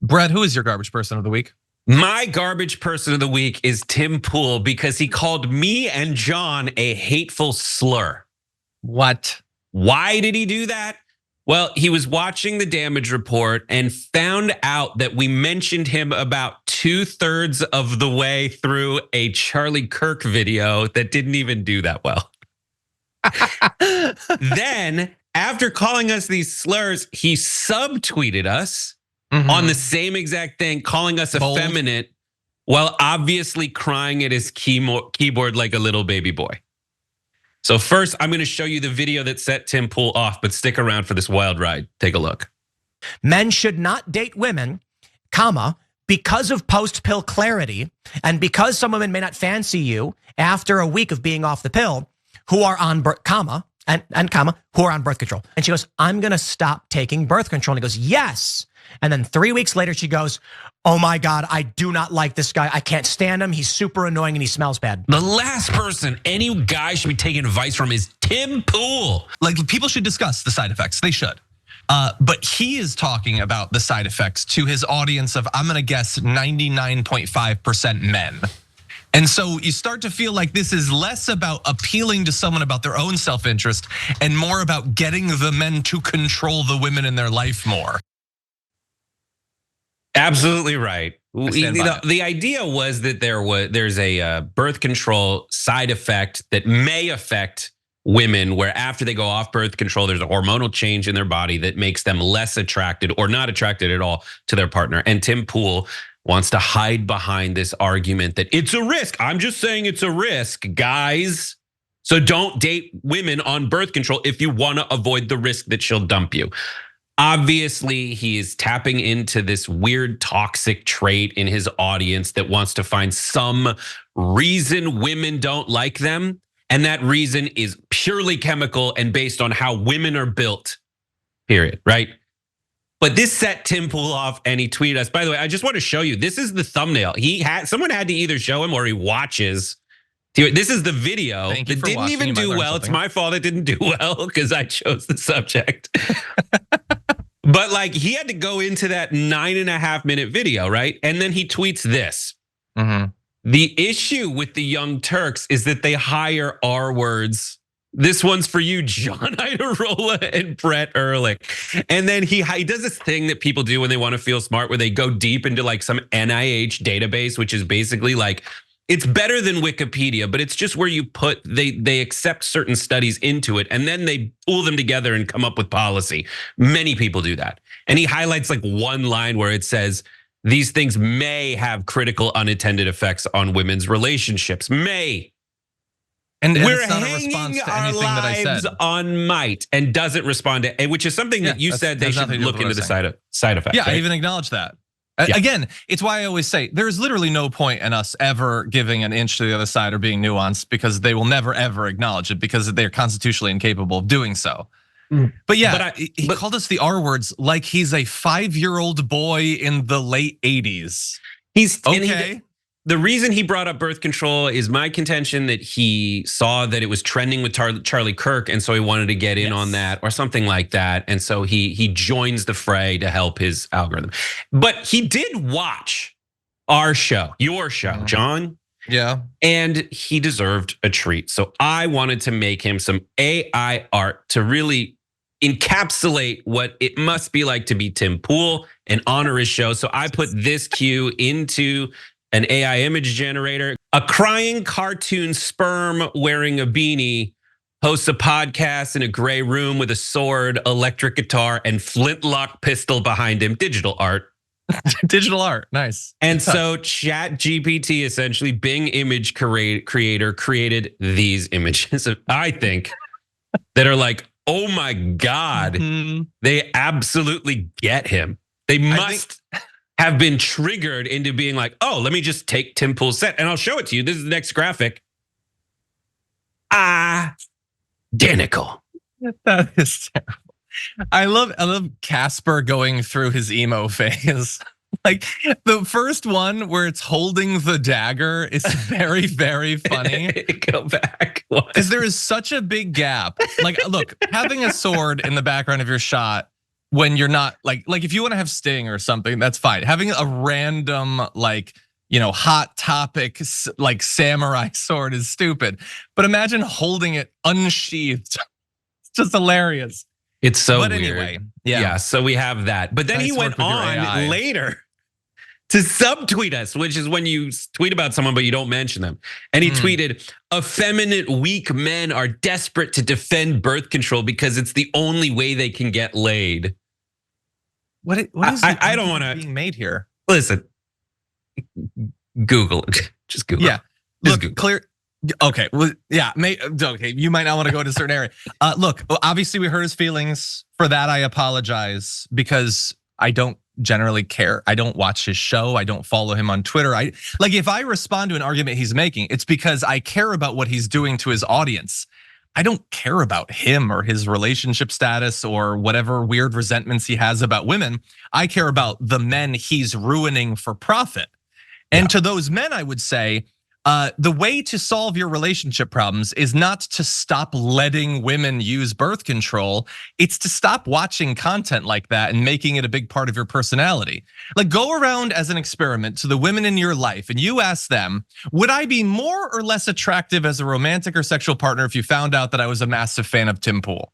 Brett, who is your garbage person of the week? My garbage person of the week is Tim Pool because he called me and John a hateful slur. What? Why did he do that? Well, he was watching the damage report and found out that we mentioned him about 2/3 of the way through a Charlie Kirk video that didn't even do that well. Then, after calling us these slurs, he subtweeted us on the same exact thing, calling us effeminate while obviously crying at his keyboard like a little baby boy. So first, I'm going to show you the video that set Tim Pool off, but stick around for this wild ride. Take a look. Men should not date women, comma, because of post-pill clarity and because some women may not fancy you after a week of being off the pill who are on, comma, who are on birth control. And she goes, I'm going to stop taking birth control. And he goes, yes. And then 3 weeks later, she goes, oh my God, I do not like this guy. I can't stand him. He's super annoying and he smells bad. The last person any guy should be taking advice from is Tim Pool. Like, people should discuss the side effects. They should. But he is talking about the side effects to his audience of, I'm gonna guess, 99.5% men. And so you start to feel like this is less about appealing to someone about their own self-interest and more about getting the men to control the women in their life more. Absolutely right. The idea was that there's a birth control side effect that may affect women where after they go off birth control, there's a hormonal change in their body that makes them less attracted or not attracted at all to their partner. And Tim Pool wants to hide behind this argument that it's a risk. I'm just saying it's a risk, guys. So don't date women on birth control if you want to avoid the risk that she'll dump you. Obviously, he is tapping into this weird toxic trait in his audience that wants to find some reason women don't like them. And that reason is purely chemical and based on how women are built, period, right? But this set Tim Pool off and he tweeted us. By the way, I just want to show you, this is the thumbnail. Someone had to either show him or he watches. This is the video that didn't even do well. It's my fault it didn't do well because I chose the subject. But like he had to go into that 9.5-minute video, right? And then he tweets this. The issue with the young Turks is that they hire R words. This one's for you, John Iadarola and Brett Erlich. And then he does this thing that people do when they want to feel smart, where they go deep into like some NIH database, which is basically like, it's better than Wikipedia, but it's just where you put, they accept certain studies into it and then they pull them together and come up with policy. Many people do that. And he highlights like one line where it says, these things may have critical unintended effects on women's relationships. May. And we're it's not a hanging response to our anything that I lives said. on might and doesn't respond to, which is something that you said they should look into the side effects. Yeah, right? I even acknowledge that. Yeah. Again, it's why I always say there's literally no point in us ever giving an inch to the other side or being nuanced because they will never ever acknowledge it because they're constitutionally incapable of doing so. But yeah, he called us the R words like he's a 5-year-old boy in the late 80s. He's okay. The reason he brought up birth control is my contention that he saw that it was trending with Charlie Kirk, and so he wanted to get in on that or something like that. And so he joins the fray to help his algorithm. But he did watch our show, your show, John. Yeah. And he deserved a treat. So I wanted to make him some AI art to really encapsulate what it must be like to be Tim Pool and honor his show. So I put this cue into an AI image generator. A crying cartoon sperm wearing a beanie hosts a podcast in a gray room with a sword, electric guitar, and flintlock pistol behind him. Digital art. Digital art, nice. And so ChatGPT, essentially Bing image creator, created these images, I think, that are like, oh my God, they absolutely get him. They must have been triggered into being like, oh, let me just take Tim Pool's set and I'll show it to you. This is the next graphic. Identical. That is terrible. I love Casper going through his emo phase. Like the first one where it's holding the dagger is very, very funny. Go back. Because there is such a big gap. Like, look, having a sword in the background of your shot when you're not like if you want to have Sting or something, that's fine. Having a random hot topic like samurai sword is stupid. But imagine holding it unsheathed. It's just hilarious. It's so but weird. Anyway, yeah. So we have that. But then he went on later to subtweet us, which is when you tweet about someone but you don't mention them. And he tweeted, "Effeminate, weak men are desperate to defend birth control because it's the only way they can get laid." What is I don't want to being made here? Listen, Google it. Just Google. Yeah, look, Google. Clear. Okay, well, yeah, okay. You might not want to go to a certain area. Look, obviously we hurt his feelings. For that, I apologize because I don't generally care. I don't watch his show. I don't follow him on Twitter. If I respond to an argument he's making, it's because I care about what he's doing to his audience. I don't care about him or his relationship status or whatever weird resentments he has about women. I care about the men he's ruining for profit. And to those men, I would say, the way to solve your relationship problems is not to stop letting women use birth control. It's to stop watching content like that and making it a big part of your personality. Like, go around as an experiment to the women in your life and you ask them, would I be more or less attractive as a romantic or sexual partner if you found out that I was a massive fan of Tim Pool?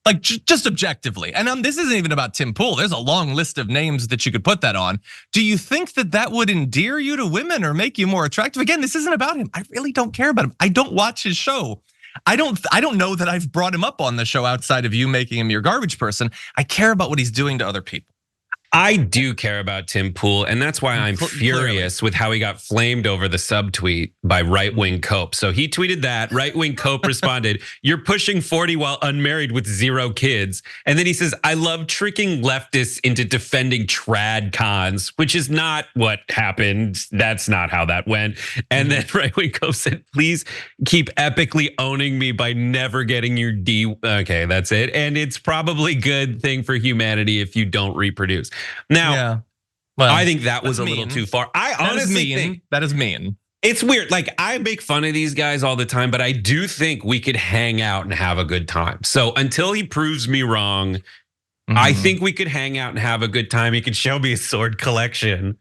Like, just objectively. And this isn't even about Tim Pool. There's a long list of names that you could put that on. Do you think that would endear you to women or make you more attractive? Again, this isn't about him. I really don't care about him. I don't watch his show. I don't know that I've brought him up on the show outside of you making him your garbage person. I care about what he's doing to other people. I do care about Tim Pool, and that's why I'm furious with how he got flamed over the subtweet by right-wing Cope. So he tweeted that, right-wing Cope responded, "You're pushing 40 while unmarried with 0 kids." And then he says, "I love tricking leftists into defending trad cons," which is not what happened. That's not how that went. And then right-wing Cope said, "Please keep epically owning me by never getting your D." Okay, that's it. And it's probably a good thing for humanity if you don't reproduce. Now, well, I think that was a little too far. I honestly think that is mean. It's weird. Like, I make fun of these guys all the time, but I do think we could hang out and have a good time. So until he proves me wrong, I think we could hang out and have a good time. He could show me a sword collection.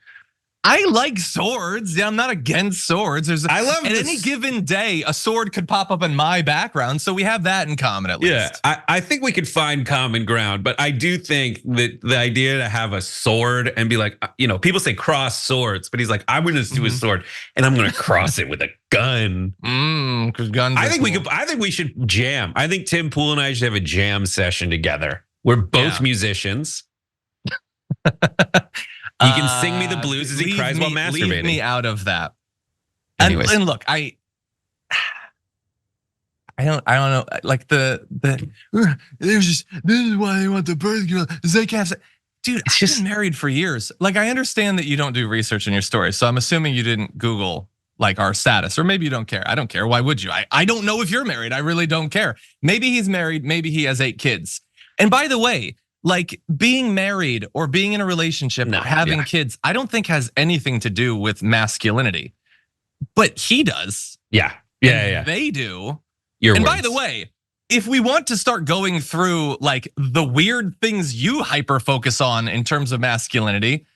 I like swords. Yeah, I'm not against swords. I love at any given day, a sword could pop up in my background, so we have that in common at least. Yeah, I think we could find common ground, but I do think that the idea to have a sword and be like, people say cross swords, but he's like, I'm gonna do a sword and I'm gonna cross it with a gun. Because guns. I think we should jam. I think Tim Pool and I should have a jam session together. We're both musicians. He can sing me the blues as he cries while masturbating. Leave me out of that. Anyways. And look, I don't know. Like there's just, this is why they want the birth control. They can't say, dude, I've been married for years. Like, I understand that you don't do research in your story, so I'm assuming you didn't Google like our status, or maybe you don't care. I don't care. Why would you? I don't know if you're married. I really don't care. Maybe he's married. Maybe he has 8 kids. And by the way, like, being married or being in a relationship or having kids, I don't think has anything to do with masculinity, but he does. Yeah. They do. By the way, if we want to start going through like the weird things you hyper focus on in terms of masculinity,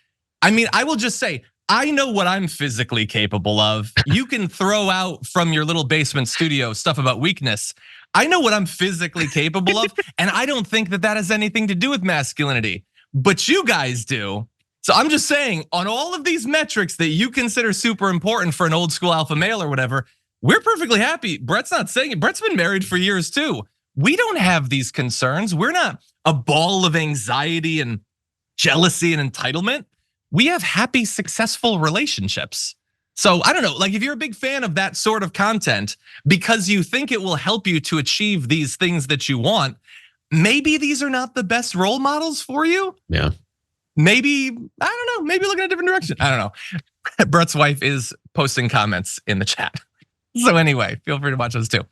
I mean, I will just say, I know what I'm physically capable of. You can throw out from your little basement studio stuff about weakness. I know what I'm physically capable of, and I don't think that has anything to do with masculinity, but you guys do. So I'm just saying, on all of these metrics that you consider super important for an old school alpha male or whatever, we're perfectly happy. Brett's not saying it. Brett's been married for years too. We don't have these concerns. We're not a ball of anxiety and jealousy and entitlement. We have happy, successful relationships. So I don't know, like, if you're a big fan of that sort of content because you think it will help you to achieve these things that you want, maybe these are not the best role models for you. Yeah. Maybe, I don't know, maybe look in a different direction. I don't know. Brett's wife is posting comments in the chat. So anyway, feel free to watch those too.